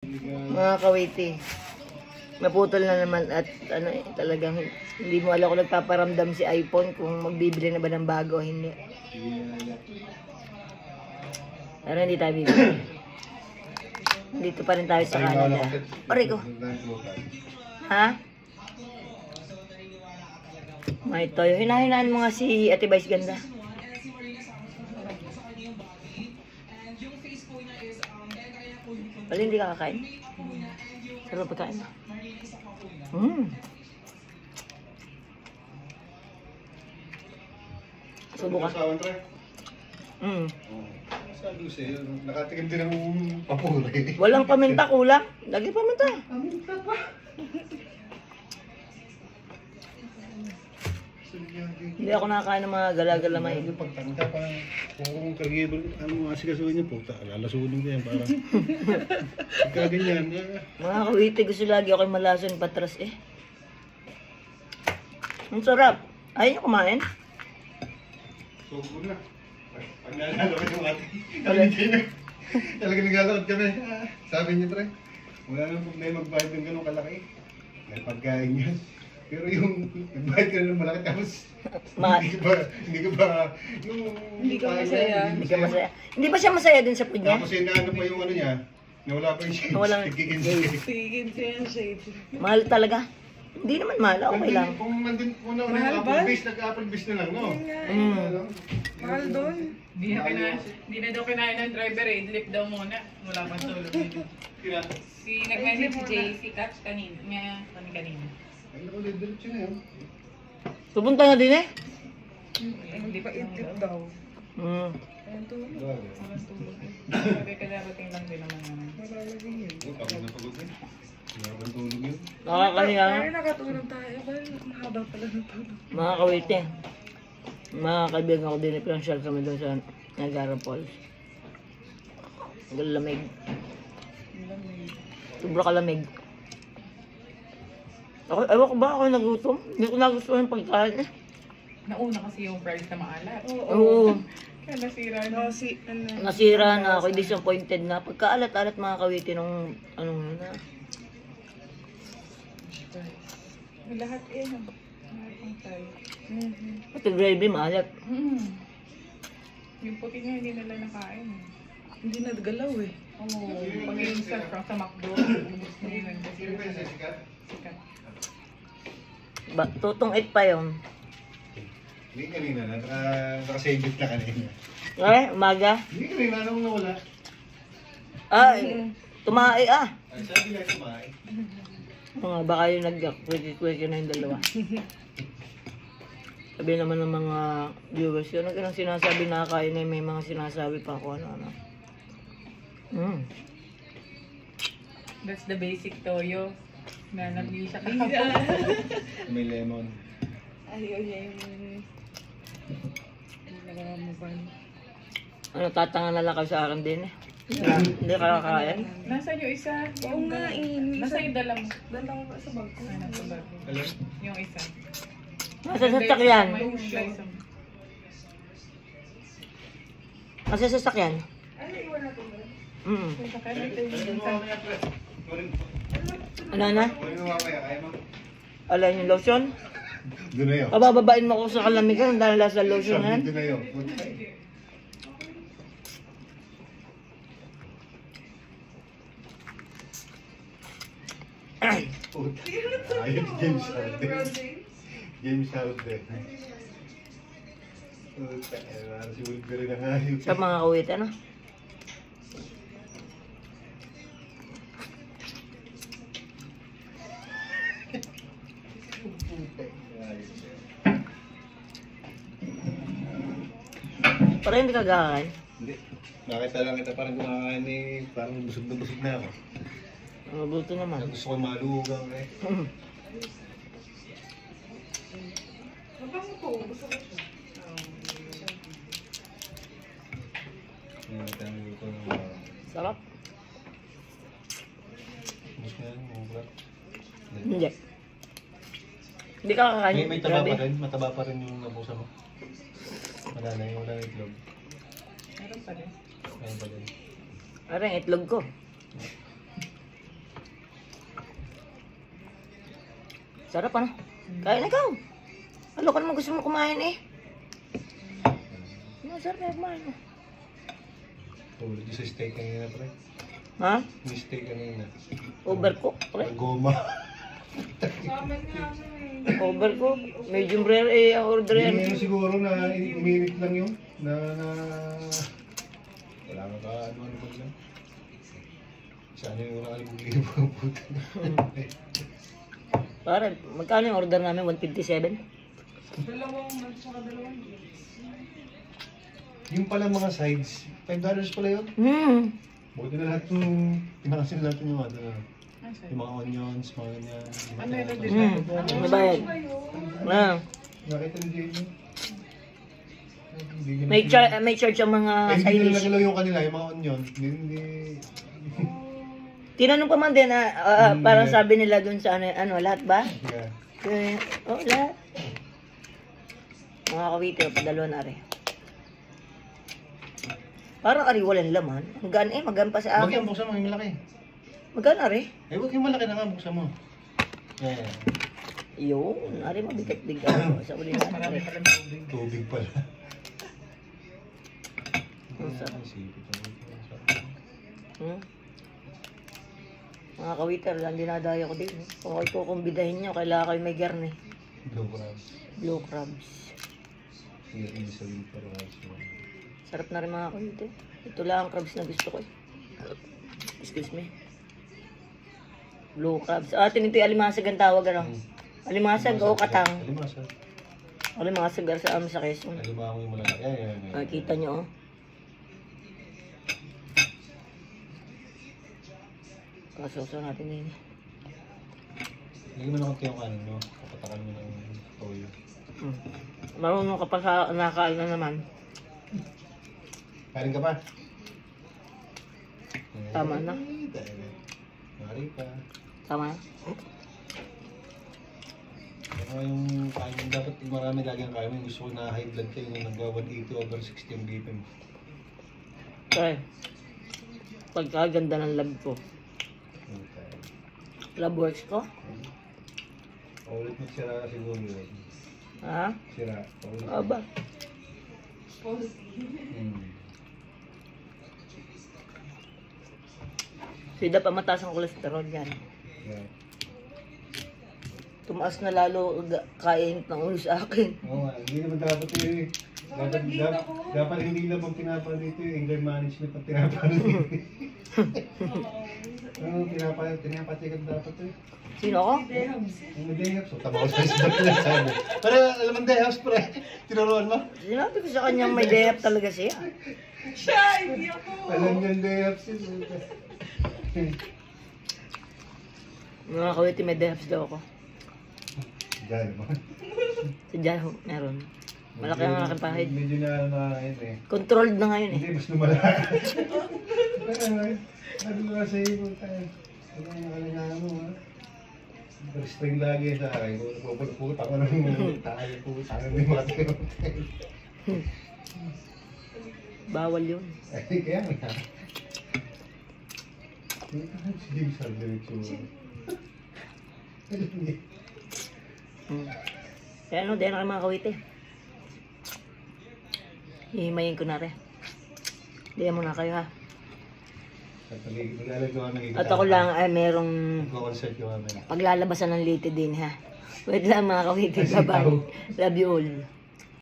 Mga kawiti. Naputol na naman at ano talagang hindi mo alam kung nagpaparamdam si iPhone kung magbibili na ba ng bago o hindi. Pero hindi tayo bibili. Dito pa rin tayo sa Canada. Pare ko. Ha? May toyo. Hinahinaan mo nga si Ate Vice ganda. Wala hindi ka kakain? Sarap pagkain mo. Subukan. Sabi ko sa'yo, nakatikim din ng papuri. Walang paminta, kulang. Lagi paminta. Paminta pa. Hindi ako nakakain ng mga gala-galamay. Pagtangka pa, kung kagibol, ano mga asikasuhin niya po, lalasunin ko yan para. Kaganyan. Mga kawiti, gusto lagi ako malason patras eh. Ang sarap. Ayaw niyo kumain? Sobo na. Pag nalala ko yung ating talaga naglalakad kami. Sabi niya, pre, wala nang problema magbayad ng ganun kalaki. Dahil pagkain yan. Pero yung nagbayad ka na ng malaki tapos hindi ka ba masaya. Hindi ba siya masaya din sa food niya? Tapos inaano pa yung ano niya, nawala pa yung shades. Walang shades. Mahal talaga. Hindi naman mahal, okay lang. Kung nandun una ng nag-Applebee's na lang, no? Mahal doon. Hindi na daw kinain ng driver eh. Idlip daw muna. Wala pang tulog nito. Nag-message si Jay, si Katz kanina. Kanina. Ay, nakulit-dilit yun na yun. Pupunta na din eh. Hindi pa idlip daw. Walang tulog. Walang tulog. Sabi ka dapating lang din naman naman. Malalagay yun. Pagod na pagod eh. Walang tulog yun. Nakakahiya nga. Ay, nakatulog tayo. Mahaba pala ng tulog. Mga kawiti. Mga kaibigan ko din, pinansyal kami doon sa Niagara Falls. Ang lamig. Sobra kalamig. Ako, ewan ko ba ako nagutom? Hindi ko nagustuhan yung pagkain eh. Nauna kasi yung price na maalat. Oo. Kaya nasira na. Nasira na ako, disappointed na. Pagkaalat-alat mga kawiti nung ano na. Lahat eh. Lahat ng tayo. Pati gravy maalat. Yung puti nga hindi nila nakain. Hindi nagalaw eh. Oo. Pag-i-insert sa McDo. Sikat. Tutong 8 pa yun. Hindi kanina, nakasabit na kanina. Eh, umaga. Hindi kanina, anong nawala? Ay, tumae ah. Ay, sabi nga kumain. Baka yung nag-quick-quick na yung dalawa. Sabi naman ng mga viewers yun, nang sinasabi na kain na may mga sinasabi pa ako ano. That's the basic toyo. Na nag-iisa ka May lemon. Ayaw niya yung nagamamukan. Ano, tatanga na lang kayo sa akin din eh. Hindi ka kakain. Nasaan yung isa? Oo nga eh. Nasaan yung dala mo? Dala ko sa bag ko. Nasa bag mo. Alam? Yung isa. Nasa sasakyan. May slice mo. Nasa sasakyan. Ano, iwan na ito ba? Sasakyan ito yung isa. Ano na? Ano mamaya, kaya mo? Alay yung lotion? Doon na yun. Pabababain mo ko sa kalamigan dahil sa lotion na yan. Doon na yun. Ayun, James Harden. James Harden. Ano si Wolverine na ayun. Sa mga kawit, ano? Para hindi ka kakain. Hindi. Nakita lang kita parang kumakain eh. Parang busog na ako. Mabuti naman. Gusto ko malugang eh. Mabango po. Gusto ko siya. Sarap. Gusto ko yan, mga Hindi. Hindi ka kakain. May taba pa rin. Mataba pa rin yung nabusa mo. Wala na yung itlog. Meron pa rin. Meron pa rin. Parang itlog ko. Sarap ano? Kain ikaw. Ano ka naman gusto mo kumain eh? Masarap na kumain mo. Tulad yung sa steak kanina, pre. Ha? Yung steak kanina. Overcook? Pre? Goma. Ramen nga ako eh. Overcook? Medium rare eh, ang order yan. Hindi siguro na uminit lang yun. Wala nga ka, ano pa lang. Sana yung nakalibog-libog ang puta. Pare, magkano yung order namin? 157? Dalawang man, saka dalawang drinks. Yung pala mga sides, $5 pala yun. Buti na lahat yung, pinakasin lahat yung ano, yung mga onions, mga ganyan. Ano yun din? Ano bayad? Ah. Nakita ni Jamie. May charge ang mga Hindi side nila dish. nagalaw yung kanila, yung mga onion. Hindi. Tinanong pa man din na parang sabi nila dun sa ano lahat ba? Yeah. Lahat. Mga kawiti, padalo na rin. Parang ari walang laman. Hanggang magan pa sa Huwag akin. yung buksan mo, yung malaki. Magan ari. Eh, huwag yung malaki na nga, buksan mo. Yeah. Yun, ari mabigat-bigat. Sa uli na Marami ari. pala tubig. Tubig pala. Ang sarap. Sipit. Mga kawiter, lang dinadaya ko din. Kung kayo kukumbidahin nyo, kailangan kayo may garni. Blue crabs. Blue crabs. Here is a winter rice. Sarap na rin mga kawiter. Ito lang ang crabs na gusto ko eh. Excuse me. Blue crabs. Atin ito yung alimasag ang tawag ano. Alimasag o katang. Alimasag. Alimasag sa amin sa Quezon. Alimasag yung malaki. Yan. Kita nyo oh. Kasoso natin yun. Lagyan mo na konti yung kanin mo. Kapatakan mo ng toyo. Marunong ka pa sa nakaal na naman. Kanin ka pa? Tama na. Mari ka. Tama na. Ano yung kanin? Dapat marami lagi ang kanin. Gusto ko na high blood kayo na nagwa 180/16 BPM. Okay. Pagkaganda ng lab ko. Lab works ko. Ulit mo sira siguro yun. Ha? Sira. Ulit. Aba. Sida pa mataas ang kolesterol yan. Yeah. Tumaas na lalo kain ng ulo sa akin. Oo nga, hindi naman dapat yun eh. Dapat hindi naman pinapa dito yung anger management ang pinapa dito. Oo, pinapatigan dapat eh. Sino ako? Yung day house. So, tama ko sa isa na sabi. Pero alam mo day house pre, tinuruan mo? Sinabi ko sa kanya may day up talaga siya. Siya, hindi ako. Alam niya yung day house yun. Mga kawiti may day ups daw ako. Diyan mo. Sa dyan meron. Malaki ang aking pahid. Medyo na yun eh. Controlled na ngayon eh. Hindi, mas lumala. Ano nga sa iyo tayo? Ano nga nakalingahan mo ha? Restrain lagi sa akin. Kung pagputak ko ng tayo po, tayo may mga tinutay. Bawal yun. Ay, kaya nga. Sige, sabi diretso. Kaya ano, dahil na kayo mga kawiti. Hihimayin ko na rin. Diyan muna kayo ha. At ako lang ay merong Magko-concert yung amin. paglalabasan ng late din ha. Wait lang mga kawiti. Bye-bye. Love you all.